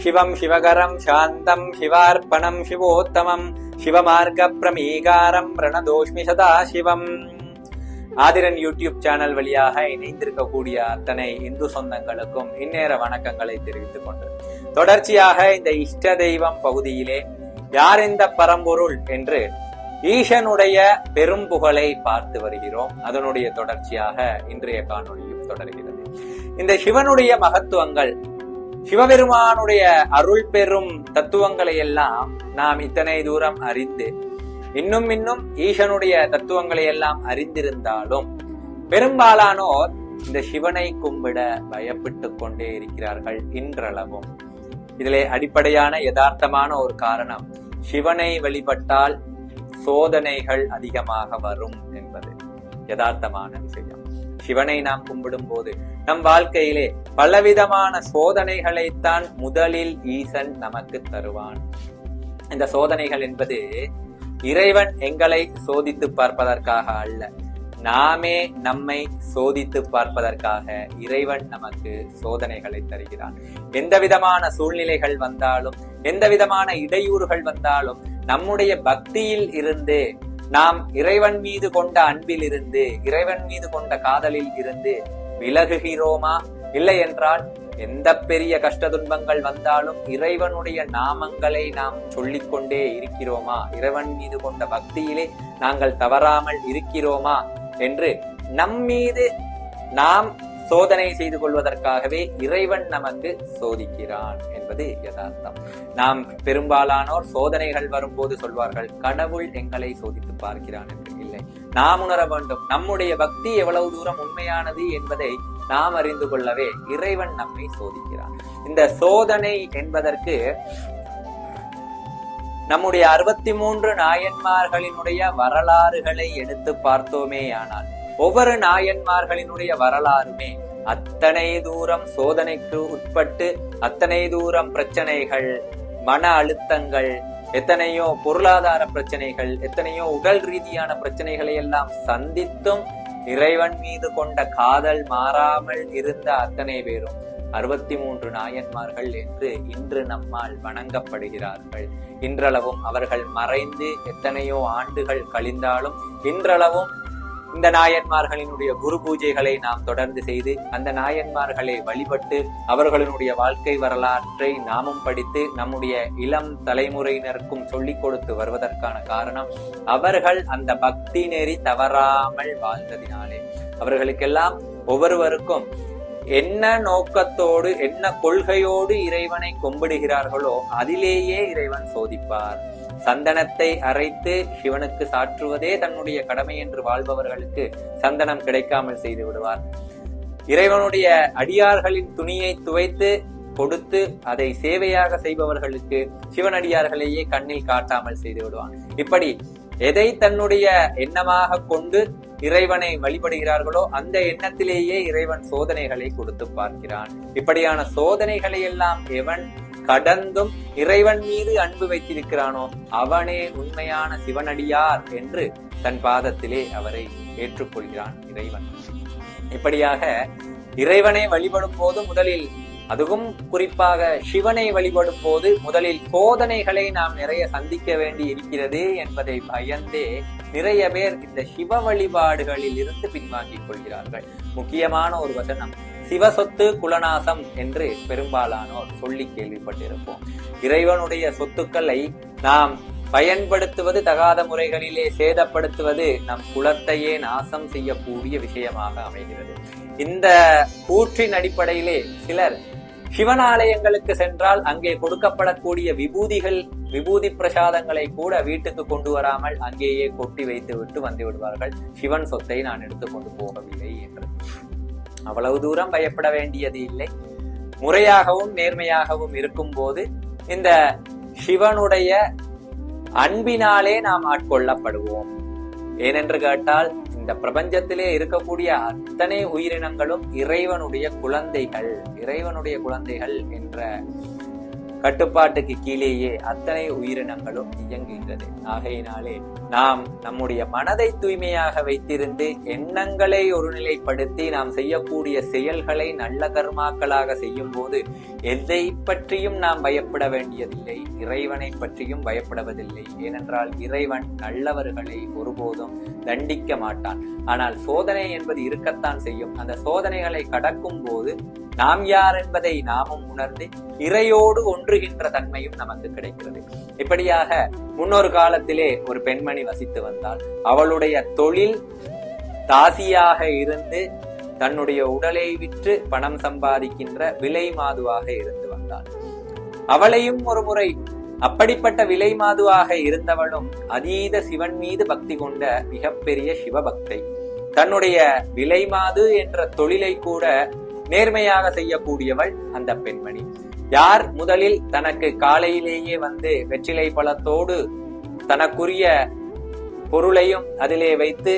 சிவம் சிவகரம் சாந்தம் சிவார்ப்பணம் சிவோத்தமம் சிவமார்க்க பிரமீகாரம் ரணதோஷ்மி சதா சிவம். Aadhiran YouTube channel வழியாக இணைந்திருக்கக்கூடிய அத்தனை இந்து சொந்தங்களுக்கும் இந்நேர வணக்கங்களை தெரிவித்துக் கொண்டு தொடர்ச்சியாக இந்த இஷ்ட தெய்வம் பகுதியிலே யார் இந்த பரம்பொருள் என்று ஈசனுடைய பெரும் புகழை பார்த்து வருகிறோம். அதனுடைய தொடர்ச்சியாக இன்றைய காணொளியும் தொடர்கிறது. இந்த சிவனுடைய மகத்துவங்கள், சிவபெருமானுடைய அருள் பெரும் தத்துவங்களை எல்லாம் நாம் இத்தனை தூரம் அறிந்து இன்னும் ஈசனுடைய தத்துவங்களை எல்லாம் அறிந்திருந்தாலும் பெரும்பாலானோர் இந்த சிவனை கும்பிட பயப்பட்டு கொண்டே இருக்கிறார்கள் இன்றளவும். இதிலே அடிப்படையான யதார்த்தமான ஒரு காரணம், சிவனை வழிபட்டால் சோதனைகள் அதிகமாக வரும் என்பது யதார்த்தமான விஷயம். சிவனை நாம் கும்பிடும் போது நம் வாழ்க்கையிலே பலவிதமான சோதனைகளைத்தான் முதலில் ஈசன் நமக்கு தருவான். இந்த சோதனைகள் என்பது இறைவன் எங்களை சோதித்து பார்ப்பதற்காக அல்ல, நாமே நம்மை சோதித்து பார்ப்பதற்காக இறைவன் நமக்கு சோதனைகளை தருகிறான். எந்த விதமான சூழ்நிலைகள் வந்தாலும், எந்த விதமான இடையூறுகள் வந்தாலும் நம்முடைய பக்தியில் இருந்து, நாம் இறைவன் மீது கொண்ட அன்பில் இருந்து, இறைவன் மீது கொண்ட காதலில் இருந்து விலகுகிறோமா? இல்லை என்றால் எந்த பெரிய கஷ்ட துன்பங்கள் வந்தாலும் இறைவனுடைய நாமங்களை நாம் சொல்லிக்கொண்டே இருக்கிறோமா? இறைவன் மீது கொண்ட பக்தியிலே நாங்கள் தவறாமல் இருக்கிறோமா என்று நம்மீது நாம் சோதனை செய்து கொள்வதற்காகவே இறைவன் நமக்கு சோதிக்கிறான் என்பது யதார்த்தம். நாம் பெரும்பாலானோர் சோதனைகள் வரும்போது சொல்வார்கள், கடவுள் எங்களை சோதித்து பார்க்கிறான் என்று. இல்லை, நாம் உணர வேண்டும், நம்முடைய பக்தி எவ்வளவு தூரம் உண்மையானது என்பதை நாம் அறிந்து கொள்ளவே இறைவன் நம்மை சோதிக்கிறான். இந்த சோதனை என்பதற்கு நம்முடைய 63 நாயன்மார்களினுடைய வரலாறுகளை எடுத்து பார்த்தோமேயானால் ஒவ்வொரு நாயன்மார்களினுடைய வரலாறுமே அத்தனை தூரம் சோதனைக்கு உட்பட்டு, அத்தனை தூரம் பிரச்சனைகள், மன அழுத்தங்கள், எத்தனையோ பொருளாதார பிரச்சனைகள், எத்தனையோ உடல் ரீதியான பிரச்சனைகளை எல்லாம் சந்தித்தும் இறைவன் மீது கொண்ட காதல் மாறாமல் இருந்த அத்தனை பேரும் 63 நாயன்மார்கள் என்று இன்று நம்மால் வணங்கப்படுகிறார்கள். இன்றளவும் அவர்கள் மறைந்து எத்தனையோ ஆண்டுகள் கழிந்தாலும் இன்றளவும் இந்த நாயன்மார்களினுடைய குரு பூஜைகளை நாம் தொடர்ந்து செய்து அந்த நாயன்மார்களை வழிபட்டு அவர்களுடைய வாழ்க்கை வரலாற்றை நாமும் படித்து நம்முடைய இளம் தலைமுறையினருக்கும் சொல்லிக் கொடுத்து வருவதற்கான காரணம், அவர்கள் அந்த பக்தி நெறி தவறாமல் வாழ்ந்ததினாலே. அவர்களுக்கெல்லாம் ஒவ்வொருவருக்கும் என்ன நோக்கத்தோடு, என்ன கொள்கையோடு இறைவனை கும்பிடுகிறார்களோ அதிலேயே இறைவன் சோதிப்பார். சந்தனத்தை அரைத்து சிவனுக்கு சாற்றுவதே தன்னுடைய கடமை என்று வாழ்பவர்களுக்கு சந்தனம் கிடைக்காமல் செய்து விடுவார். இறைவனுடைய அடியார்களின் துணியை துவைத்து கொடுத்து அதை சேவையாக செய்பவர்களுக்கு சிவனடியார்களையே கண்ணில் காட்டாமல் செய்து விடுவான். இப்படி எதை தன்னுடைய எண்ணமாக கொண்டு இறைவனை வழிபடுகிறார்களோ அந்த எண்ணத்திலேயே இறைவன் சோதனைகளை கொடுத்து பார்க்கிறான். இப்படியான சோதனைகளை எல்லாம் எவன் கடந்தும் இறைவன் மீது அன்பு வைத்திருக்கிறானோ அவனே உண்மையான சிவனடியார் என்று தன் பாதத்திலே அவரை ஏற்றுக்கொள்கிறான் இறைவன். இப்படியாக இறைவனை வழிபடும் போது முதலில், அதுவும் குறிப்பாக சிவனை வழிபடும் போது முதலில் சோதனைகளை நாம் நிறைய சந்திக்க வேண்டி இருக்கிறது என்பதை பயந்தே நிறைய பேர் இந்த சிவ வழிபாடுகளில் இருந்து பின்வாங்கிக் கொள்கிறார்கள். முக்கியமான ஒரு வசனம், சிவசொத்து குலநாசம் என்று பெரும்பாலானோர் சொல்லி கேள்விப்பட்டிருப்போம். இறைவனுடைய சொத்துக்களை நாம் பயன்படுத்துவது, தகாத முறைகளிலே சேதப்படுத்துவது நம் குலத்தையே நாசம் செய்யக்கூடிய விஷயமாக அமைகிறது. இந்த கூற்றின் அடிப்படையிலே சிலர் சிவனாலயங்களுக்கு சென்றால் அங்கே கொடுக்கப்படக்கூடிய விபூதி பிரசாதங்களை கூட வீட்டுக்கு கொண்டு வராமல் அங்கேயே கொட்டி வைத்து விட்டு வந்து விடுவார்கள். சிவன் சொத்தை நான் எடுத்துக்கொண்டு போகவில்லை என்று. அவ்வளவு தூரம் பயப்பட வேண்டியது இல்லை. முறையாகவும் நேர்மையாகவும் இருக்கும் போது இந்த சிவனுடைய அன்பினாலே நாம் ஆட்கொள்ளப்படுவோம். ஏனென்று கேட்டால் இந்த பிரபஞ்சத்திலே இருக்கக்கூடிய அத்தனை உயிரினங்களும் இறைவனுடைய குழந்தைகள். இறைவனுடைய குழந்தைகள் என்ற கட்டுப்பாட்டுக்கு கீழேயே அத்தனை உயிரினங்களும் இயங்குகிறது. ஆகையினாலே நாம் நம்முடைய மனதை தூய்மையாக வைத்திருந்து எண்ணங்களை ஒருநிலைப்படுத்தி நாம் செய்யக்கூடிய செயல்களை நல்ல கர்மாக்களாக செய்யும் போது எதை பற்றியும் நாம் பயப்பட வேண்டியதில்லை, இறைவனை பற்றியும் பயப்படுவதில்லை. ஏனென்றால் இறைவன் நல்லவர்களை ஒருபோதும் தண்டிக்க மாட்டான். ஆனால் சோதனை என்பது இருக்கத்தான் செய்யும். அந்த சோதனைகளை கடக்கும் போது நாம் யார் என்பதை நாமும் உணர்ந்து இறையோடு ஒன்றுகின்ற தன்மையும் நமக்கு கிடைக்கிறது. இப்படியாக முன்னொரு காலத்திலே ஒரு பெண்மணி வசித்து வந்தால் அவளுடைய தொழில் தாசியாக இருந்து தன்னுடைய உடலை விற்று பணம் சம்பாதிக்கின்ற விலை மாதுவாக இருந்து வந்தாள். அவளையும் ஒரு முறை அப்படிப்பட்ட விலை மாதுவாக இருந்தவளும் அதீத சிவன் மீது பக்தி கொண்ட மிகப்பெரிய சிவபக்தை. தன்னுடைய விலை மாது என்ற தொழிலை கூட நேர்மையாக செய்யக்கூடியவள் அந்த பெண்மணி. யார் முதலில் தனக்கு காலையிலேயே வந்து வெற்றிலை பழத்தோடு தனக்குரிய பொருளையும் அதிலே வைத்து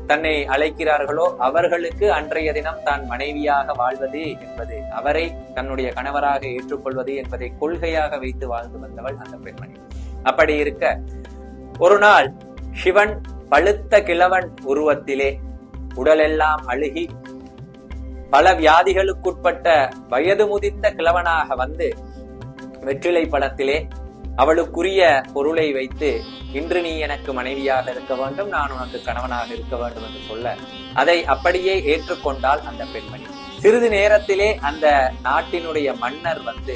தன்னை அழைக்கிறார்களோ அவர்களுக்கு அன்றைய தினம் தான் மனைவியாக வாழ்வது என்பது, அவரை தன்னுடைய கணவராக ஏற்றுக்கொள்வது என்பதை கொள்கையாக வைத்து வாழ்ந்து வந்தவள் அந்த பெண்மணி. அப்படி இருக்க ஒரு நாள் சிவன் பழுத்த கிழவன் உருவத்திலே உடலெல்லாம் அழுகி பல வியாதிகளுக்குட்பட்ட வயது முதிர்ந்த கிழவனாக வந்து வெற்றிலை பழத்திலே அவளுக்குரிய பொருளை வைத்து, இன்று நீ எனக்கு மனைவியாக இருக்க வேண்டும், நான் உனக்கு கணவனாக இருக்க வேண்டும் என்று சொல்ல அதை அப்படியே ஏற்றுக்கொண்டாள் அந்த பெண்மணி. சிறிது நேரத்திலே அந்த நாட்டினுடைய மன்னர் வந்து,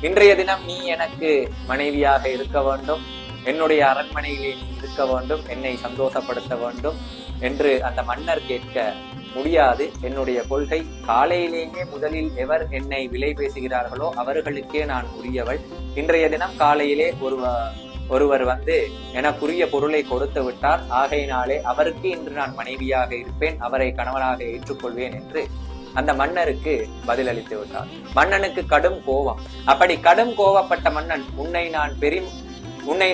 இன்றைய தினம் நீ எனக்கு மனைவியாக இருக்க வேண்டும், என்னுடைய அரண்மனையிலே நீ இருக்க வேண்டும், என்னை சந்தோஷப்படுத்த வேண்டும் என்று அந்த மன்னர் கேட்க முடியாது. என்னுடைய கொள்கை, காலையிலேயே முதலில் எவர் என்னை விலை பேசுகிறார்களோ அவர்களுக்கே நான் உரியவள். இன்றைய தினம் காலையிலே ஒருவர் வந்து எனக்குரிய பொருளை கொடுத்து விட்டார், ஆகையினாலே அவருக்கு இன்று நான் மனைவியாக இருப்பேன், அவரை கணவனாக ஏற்றுக்கொள்வேன் என்று அந்த மன்னருக்கு பதிலளித்து விட்டார். மன்னனுக்கு கடும் கோபம். அப்படி கடும் கோபப்பட்ட மன்னன், உன்னை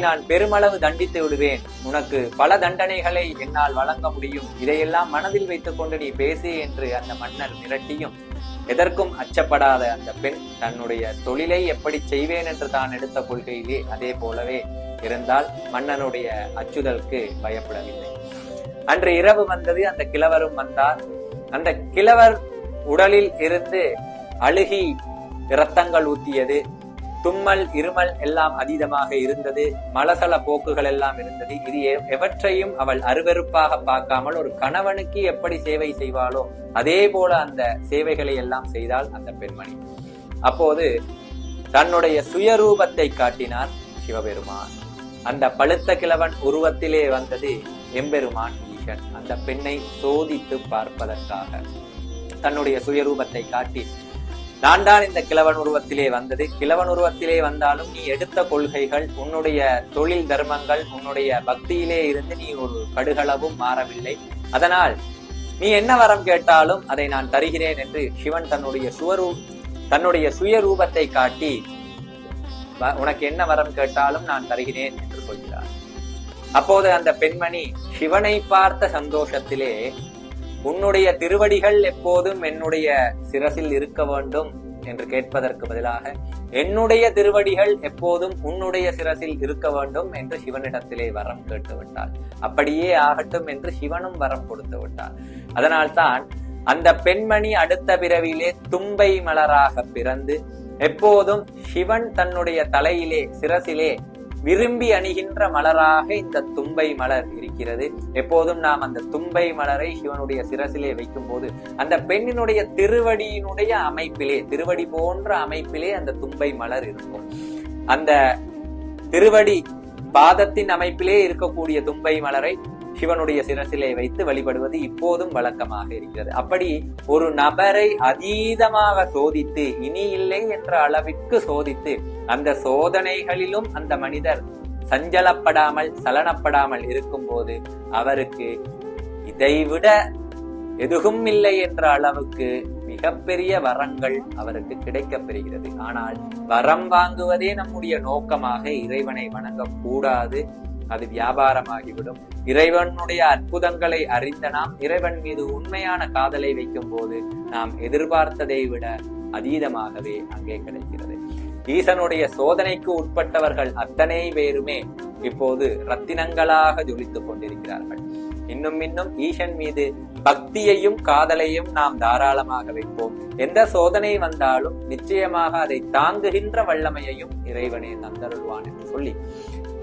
நான் பெருமளவு தண்டித்து விடுவேன், உனக்கு பல தண்டனைகளை என்னால் வழங்க முடியும், இதையெல்லாம் மனதில் வைத்துக் கொண்டு நீ பேசு என்று அந்த மன்னர் மிரட்டியும் எதற்கும் அச்சப்படாத அந்த பெண் தன்னுடைய தொழிலை எப்படி செய்வேன் என்று தான் எடுத்த கொள்கையிலே அதே போலவே இருந்தால் மன்னனுடைய அச்சுதலுக்கு பயப்படவில்லை. அன்று இரவு வந்தது. அந்த கிழவரும் வந்தார். அந்த கிழவர் உடலில் இருந்து அழுகி இரத்தங்கள் ஊத்தியது, தும்மல் இருமல் எல்லாம் அதீதமாக இருந்தது, மலசல போக்குகள் எல்லாம் இருந்தது. இது எவற்றையும் அவள் அருவருப்பாக பார்க்காமல் ஒரு கணவனுக்கு எப்படி சேவை செய்வாளோ அதே போல அந்த சேவைகளை எல்லாம் செய்தாள் அந்த பெண்மணி. அப்போது தன்னுடைய சுயரூபத்தை காட்டினார் சிவபெருமான். அந்த பழுத்த கிழவன் உருவத்திலே வந்தது எம்பெருமான் ஈசன். அந்த பெண்ணை சோதித்து பார்ப்பதற்காக தன்னுடைய சுயரூபத்தை காட்டி, நான் தான் இந்த கிழவன் உருவத்திலே வந்தது, கிழவன் உருவத்திலே வந்தாலும் நீ எடுத்த கொள்கைகள், உன்னுடைய தொழில் தர்மங்கள், உன்னுடைய பக்தியிலே இருந்து நீ ஒரு கடுகளவும் மாறவில்லை, அதனால் நீ என்ன வரம் கேட்டாலும் அதை நான் தருகிறேன் என்று சிவன் தன்னுடைய சுயரூபத்தை காட்டி, உனக்கு என்ன வரம் கேட்டாலும் நான் தருகிறேன் என்று சொல்கிறார். அப்போது அந்த பெண்மணி சிவனை பார்த்த சந்தோஷத்திலே, உன்னுடைய திருவடிகள் எப்போதும் என்னுடைய சிரசில் இருக்க வேண்டும் என்று கேட்பதற்கு பதிலாக, என்னுடைய திருவடிகள் எப்போதும் உன்னுடைய சிரசில் இருக்க வேண்டும் என்று சிவனிடத்திலே வரம் கேட்டு விட்டாள். அப்படியே ஆகட்டும் என்று சிவனும் வரம் கொடுத்து விட்டார். அதனால்தான் அந்த பெண்மணி அடுத்த பிறவிலே தும்பை மலராக பிறந்து எப்போதும் சிவன் தன்னுடைய தலையிலே சிரசிலே விரும்பி அணிகின்ற மலராக இந்த தும்பை மலர் இருக்கிறது. எப்போதும் நாம் அந்த தும்பை மலரை சிவனுடைய சிரசிலே வைக்கும் போது அந்த பெண்ணினுடைய திருவடியினுடைய அமைப்பிலே, திருவடி போன்ற அமைப்பிலே அந்த தும்பை மலர் இருக்கும். அந்த திருவடி பாதத்தின் அமைப்பிலே இருக்கக்கூடிய தும்பை மலரை சிவனுடைய சிரசிலே வைத்து வழிபடுவது இப்போதும் வழக்கமாக இருக்கிறது. அப்படி ஒரு நபரை அதீதமாக சோதித்து, இனி இல்லை என்ற அளவிற்கு சோதித்து, அந்த சோதனைகளிலும் அந்த மனிதர் சஞ்சலப்படாமல் சலனப்படாமல் இருக்கும் போது அவருக்கு இதைவிட எதுவும் இல்லை என்ற அளவுக்கு மிகப்பெரிய வரங்கள் அவருக்கு கிடைக்கப் பெறுகிறது. ஆனால் வரம் வாங்குவதே நம்முடைய நோக்கமாக இறைவனை வணங்கக்கூடாது, அது வியாபாரமாகிவிடும். இறைவனுடைய அற்புதங்களை அறிந்த நாம் இறைவன் மீது உண்மையான காதலை வைக்கும் போது நாம் எதிர்பார்த்ததை விட அதீதமாகவே அங்கே கிடைக்கிறது. ஈசனுடைய சோதனைக்கு உட்பட்டவர்கள் அத்தனை பேருமே இப்போது ரத்தினங்களாக ஜொலித்துக் கொண்டிருக்கிறார்கள். இன்னும் இன்னும் ஈசன் மீது பக்தியையும் காதலையும் நாம் தாராளமாக வைப்போம். எந்த சோதனை வந்தாலும் நிச்சயமாக அதை தாங்குகின்ற வல்லமையையும் இறைவனே தந்தருள்வான் என்று சொல்லி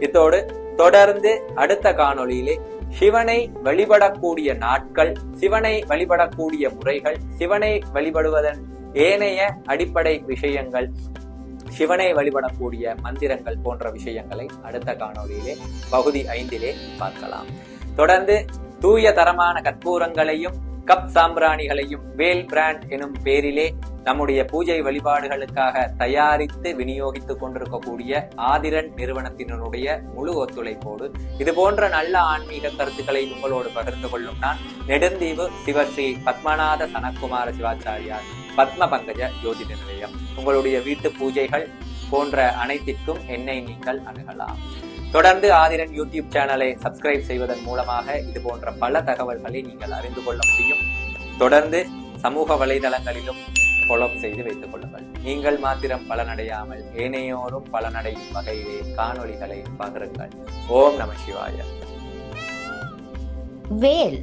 இதோடு தொடர்ந்து அடுத்த காணொளியிலே சிவனை வழிபடக்கூடிய நாட்கள், சிவனை வழிபடக்கூடிய முறைகள், சிவனை வழிபடுவதன் ஏனைய அடிப்படை விஷயங்கள், சிவனை வழிபடக்கூடிய மந்திரங்கள் போன்ற விஷயங்களை அடுத்த காணொளியிலே பகுதி 5 பார்க்கலாம். தொடர்ந்து தூய தரமான கற்பூரங்களையும் கப் சாம்பிராணிகளையும் வேல் பிராண்ட் எனும் பேரிலே நம்முடைய பூஜை வழிபாடுகளுக்காக தயாரித்து விநியோகித்துக் கொண்டிருக்கக்கூடிய ஆதிரன் நிறுவனத்தினருடைய முழு ஒத்துழைப்போடு இது போன்ற நல்ல ஆன்மீக கருத்துக்களை உங்களோடு பகிர்ந்து கொள்ளும் நான் நெடுந்தீவு சிவஸ்ரீ பத்மநாத சனக்குமார சிவாச்சாரியார் பத்ம பங்கஜ ஜோதிட நிலையம். உங்களுடைய வீட்டு பூஜைகள் போன்ற அனைத்திற்கும் என்னை நீங்கள் அணுகலாம். தொடர்ந்து ஆதிரன் யூடியூப் சேனலை சப்ஸ்கிரைப் செய்வதன் மூலமாக இது போன்ற பல தகவல்களை நீங்கள் அறிந்து கொள்ள முடியும். தொடர்ந்து சமூக வலைதளங்களிலும் ஃபாலோ செய்து வைத்துக் கொள்ளுங்கள். நீங்கள் மாத்திரம் பலனடையாமல் ஏனையோரும் பலனடையும் வகையிலே காணொளிகளை பகிருங்கள். ஓம் நம சிவாய. வேல்